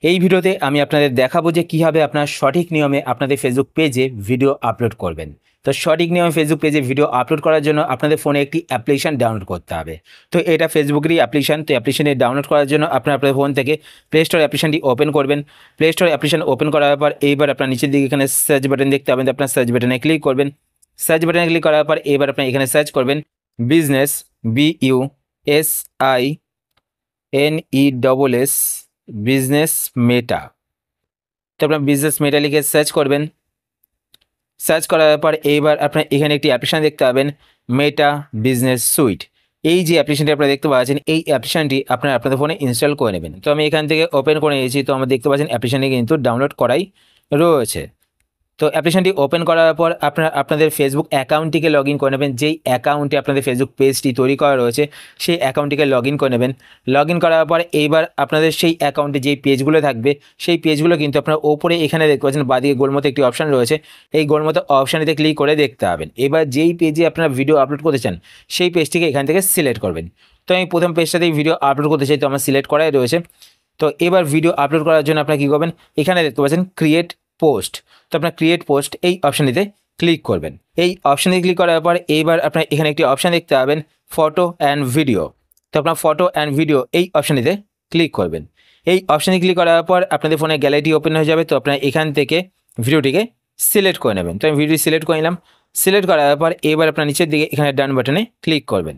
এই ভিডিওতে আমি আপনাদের দেখাবো যে কীভাবে আপনার সঠিক নিয়মে আপনাদের ফেসবুক পেজে ভিডিও আপলোড করবেন। তো সঠিক নিয়মে ফেসবুক পেজে ভিডিও আপলোড করার জন্য আপনাদের ফোনে একটি অ্যাপ্লিকেশন ডাউনলোড করতে হবে। তো এটা ফেসবুকেরই অ্যাপ্লিকেশন। তো অ্যাপ্লিকেশনটি ডাউনলোড করার জন্য আপনার ফোন থেকে প্লে স্টোর অ্যাপ্লিকেশনটি ওপেন করবেন। প্লে স্টোর অ্যাপ্লিকেশন ওপেন করার পর এইবার আপনার নিচের দিকে এখানে সার্চ বাটন দেখতে পাবেন, তো আপনার সার্চ বাটনে ক্লিক করবেন। সার্চ বাটনে ক্লিক করার পর এবার আপনি এখানে সার্চ করবেন বিজনেস, BUSINESS, বিজনেস মেটা। তো আপনার বিজনেস মেটা লিখে সার্চ করবেন। সার্চ করার পর এইবার আপনার এখানে একটি অ্যাপ্লিকেশান দেখতে পাবেন, মেটা বিজনেস সুইট। এই যে অ্যাপ্লিকেশনটি আপনারা দেখতে পাচ্ছেন, এই অ্যাপ্লিকেশানটি আপনাদের ফোনে ইনস্টল করে নেবেন। তো আমি এখান থেকে ওপেন করে নিয়েছি। তো আমরা দেখতে পাচ্ছেন অ্যাপ্লিকেশানটি কিন্তু ডাউনলোড করাই রয়েছে। তো অ্যাপ্লিকেশনটি ওপেন করার পর আপনাদের ফেসবুক অ্যাকাউন্টটিকে লগ ইন করে নেবেন। যেই অ্যাকাউন্টে আপনাদের ফেসবুক পেজটি তৈরি করা রয়েছে সেই অ্যাকাউন্টটিকে লগ ইন করে নেবেন। লগ ইন করার পর এইবার আপনাদের সেই অ্যাকাউন্টে যেই পেজগুলো থাকবে সেই পেজগুলো কিন্তু আপনার ওপরে এখানে দেখতে পাচ্ছেন বাঁদিকে গোল মতো একটি অপশান রয়েছে, এই গোল মতো অপশানটিতে ক্লিক করে দেখতে পাবেন। এবার যেই পেজে আপনারা ভিডিও আপলোড করতে চান সেই পেজটিকে এখান থেকে সিলেক্ট করবেন। তো আমি প্রথম পেজটাতেই ভিডিও আপলোড করতে চাই, তো আমার সিলেক্ট করাই রয়েছে। তো এবার ভিডিও আপলোড করার জন্য আপনারা কী করবেন, এখানে দেখতে পাচ্ছেন ক্রিয়েট পোস্ট। তো আপনার ক্রিয়েট পোস্ট এই অপশানটিতে ক্লিক করবেন। এই অপশানে ক্লিক করার পর এইবার আপনার এখানে একটি অপশান দেখতে পাবেন ফটো অ্যান্ড ভিডিও। তো আপনার ফটো অ্যান্ড ভিডিও এই অপশানটিতে ক্লিক করবেন। এই অপশানে ক্লিক করার পর আপনাদের ফোনে গ্যালারিটি ওপেন হয়ে যাবে। তো আপনার এখান থেকে ভিডিওটিকে সিলেক্ট করে নেবেন। তো আমি ভিডিওটি সিলেক্ট করে নিলাম। সিলেক্ট করার পর এবার আপনার নিচের দিকে এখানে ডান বাটনে ক্লিক করবেন।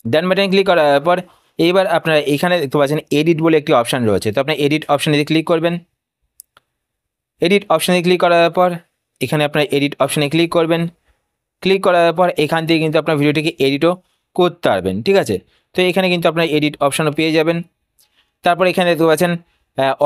ডান বাটনে ক্লিক করার পর এইবার আপনারা এখানে দেখতে পাচ্ছেন এডিট বলে একটি অপশান রয়েছে। তো আপনার এডিট অপশানটিতে ক্লিক করবেন। এডিট অপশানে ক্লিক করার পর এখানে আপনার এডিট অপশানে ক্লিক করবেন। ক্লিক করার পর এখান থেকে কিন্তু আপনার ভিডিওটিকে এডিটও করতে পারবেন, ঠিক আছে। তো এখানে কিন্তু আপনার এডিট অপশানও পেয়ে যাবেন। তারপর এখানে দেখতে পাচ্ছেন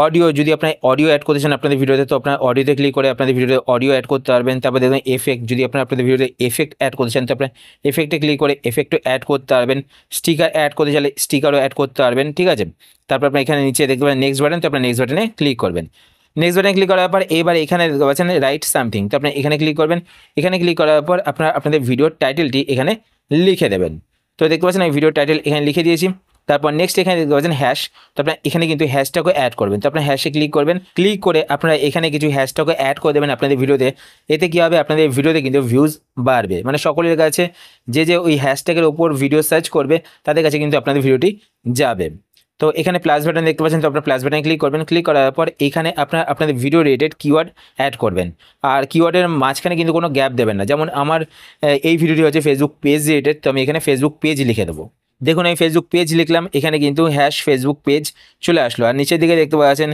অডিও, যদি আপনার অডিও অ্যাড করতে চান আপনাদের ভিডিওতে, তো আপনার অডিওতে ক্লিক করে আপনাদের ভিডিওতে অডিও অ্যাড করতে পারবেন। তারপর দেখবেন এফেক্ট, যদি আপনাদের ভিডিওতে এফেক্ট অ্যাড করতে চান তো আপনার এফেক্টে ক্লিক করে এফেক্টও অ্যাড করতে পারবেন। স্টিকার অ্যাড করতে চাইলে স্টিকারও অ্যাড করতে পারবেন, ঠিক আছে। তারপর আপনার এখানে নিচে দেখতে পাবেন নেক্সট বাটন, তো আপনার নেক্সট বাটনে ক্লিক করবেন। নেক্সট বাটনে ক্লিক করার পর এবার এখানে দেখতে পাচ্ছেন রাইট সামথিং, তো আপনি এখানে ক্লিক করবেন। এখানে ক্লিক করার পর আপনাদের ভিডিওর টাইটেলটি এখানে লিখে দেবেন। তো দেখতে পাচ্ছেন আমি ভিডিওর টাইটেল এখানে লিখে দিয়েছি। তারপর নেক্সট এখানে দেখতে পাচ্ছেন হ্যাশ, তো আপনার এখানে কিন্তু হ্যাশট্যাগও অ্যাড করবেন। তো আপনার হ্যাশে ক্লিক করবেন। ক্লিক করে আপনারা এখানে কিছু হ্যাশট্যাগও অ্যাড করে দেবেন আপনাদের ভিডিওতে। এতে কী হবে, আপনাদের ভিডিওতে কিন্তু ভিউজ বাড়বে, মানে সকলের কাছে যে ওই হ্যাশট্যাগের ওপর ভিডিও সার্চ করবে তাদের কাছে কিন্তু আপনাদের ভিডিওটি যাবে। তো এখানে প্লাস বাটন দেখতে পাচ্ছেন, তো আপনার প্লাস বাটনে ক্লিক করবেন। ক্লিক করার পর এখানে আপনাদের ভিডিও রিলেটেড কিওয়ার্ড অ্যাড করবেন। আর কিওয়ার্ডের মাঝখানে কিন্তু কোনো গ্যাপ দেবেন না। যেমন আমার এই ভিডিওটি হচ্ছে ফেসবুক পেজ রিলেটেড, তো আমি এখানে ফেসবুক পেজ লিখে দেবো। দেখুন আমি ফেসবুক পেজ লিখলাম, এখানে কিন্তু হ্যাশ ফেসবুক পেজ চলে আসলো। আর নিচের দিকে দেখতে পাচ্ছেন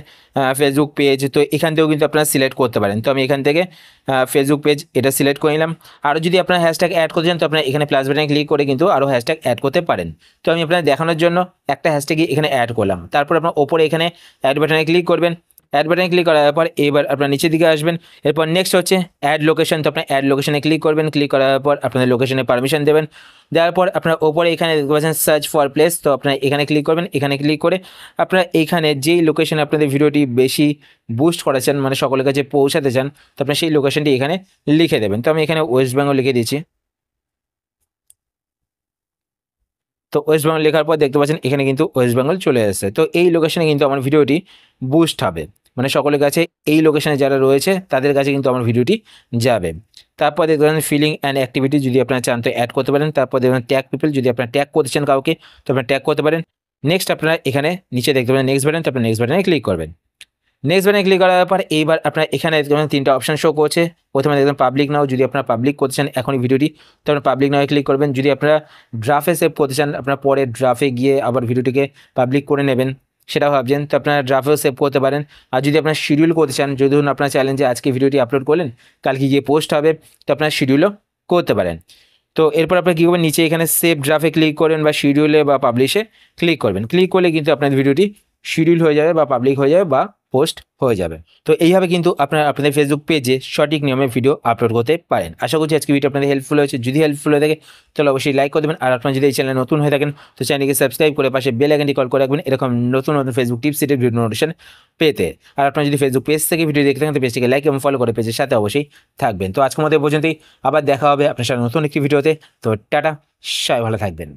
ফেসবুক পেজ, তো এখান থেকেও কিন্তু আপনারা সিলেক্ট করতে পারেন। তো আমি এখান থেকে ফেসবুক পেজ এটা সিলেক্ট করে নিলাম। আরও যদি আপনার হ্যাশট্যাগ অ্যাড করতে চান তো আপনার এখানে প্লাস বাটনে ক্লিক করে কিন্তু আরও হ্যাশট্যাগ অ্যাড করতে পারেন। তো আমি আপনাদের দেখানোর জন্য একটা হ্যাশট্যাগ এখানে অ্যাড করলাম। তারপর আপনার ওপরে এখানে অ্যাড বাটনে ক্লিক করবেন। অ্যাড বাটনে ক্লিক করার পর এবার আপনার নিচের দিকে আসবেন। এরপর নেক্সট হচ্ছে অ্যাড লোকেশন, তো আপনার অ্যাড লোকেশনে ক্লিক করবেন। ক্লিক করার পর আপনাদের লোকেশনে পারমিশন দেবেন। দেওয়ার পর আপনার ওপরে এখানে দেখতে পাচ্ছেন সার্চ ফর প্লেস, তো আপনার এখানে ক্লিক করবেন। এখানে ক্লিক করে আপনারা এখানে যেই লোকেশনে আপনাদের ভিডিওটি বেশি বুস্ট করেছেন, মানে সকলের কাছে পৌঁছাতে চান, তো আপনার সেই লোকেশনটি এখানে লিখে দেবেন। তো আমি এখানে ওয়েস্ট বেঙ্গল লিখে দিয়েছি। তো ওয়েস্ট বেঙ্গল লেখার পর দেখতে পাচ্ছেন এখানে কিন্তু ওয়েস্ট বেঙ্গল চলে এসেছে। তো এই লোকেশনে কিন্তু আমার ভিডিওটি বুস্ট হবে, মানে সকলের কাছে এই লোকেশনে যারা রয়েছে তাদের কাছে কিন্তু আমার ভিডিওটি যাবে। তারপর দেখতে পাচ্ছেন ফিলিং অ্যান্ড অ্যাক্টিভিটি, যদি আপনারা চান তো অ্যাড করতে পারেন। তারপর দেখবেন ট্যাগ পিপল, যদি আপনারা ট্যাগ করতে চান কাউকে তো আপনারা ট্যাগ করতে পারেন। নেক্সট আপনারা এখানে নিচে দেখতে পাবেন নেক্সট বাটন, তো আপনার নেক্সট বাটনে ক্লিক করবেন। নেক্সট বাটনে ক্লিক করার পর এইবার আপনার এখানে দেখবেন তিনটা অপশন শো করছে। প্রথমে দেখবেন পাবলিক নাও, যদি আপনারা পাবলিক করতে চান এখনই ভিডিওটি তো আপনার পাবলিক নাও ক্লিক করবেন। যদি আপনারা ড্রাফে সেভ করতে চান, আপনারা পরে ড্রাফে গিয়ে আবার ভিডিওটিকে পাবলিক করে নেবেন সেটা ভাবছেন, তো আপনারা ড্রাফেও সেভ করতে পারেন। আর যদি আপনারা শিডিউল করতে চান, যদি ধরুন আপনার চ্যালেঞ্জ যে আজকে ভিডিওটি আপলোড করলেন কালকে গিয়ে পোস্ট হবে, তো আপনারা শিডিউলও করতে পারেন। তো এরপর আপনারা কী করবেন, নিচে এখানে সেভ ড্রাফে ক্লিক করবেন বা শিডিউলে বা পাবলিশে ক্লিক করবেন। ক্লিক করলে কিন্তু আপনাদের ভিডিওটি শিডিউল হয়ে যাবে বা পাবলিক হয়ে যাবে বা পোস্ট হয়ে যাবে। তো এইভাবে কিন্তু আপনারা আপনাদের ফেসবুক পেজে সঠিক নিয়মে ভিডিও আপলোড করতে পারেন। আশা করছি আজকে ভিডিও আপনাদের হেল্পফুল হয়েছে। যদি হেল্পফুল হয়ে থাকে তাহলে অবশ্যই লাইক করে দেবেন। আর আপনারা যদি এই চ্যানেলে নতুন হয়ে থাকেন তো চ্যানেলকে সাবস্ক্রাইব করে পাশে বেল আইকনটি কল করে রাখবেন এরকম নতুন নতুন ফেসবুক টিপস সেটের ভিডিও নোটিফিকেশন পেতে। আর আপনারা যদি ফেসবুক পেজ থেকে ভিডিও দেখতে থাকেন তো পেজটিকে লাইক এবং ফলো করে পেজের সাথে অবশ্যই থাকবেন। তো আজকের মধ্যে পর্যন্তই, আবার দেখা হবে আপনার সাথে নতুন একটি ভিডিওতে। তো টাটা, সবাই ভালো থাকবেন।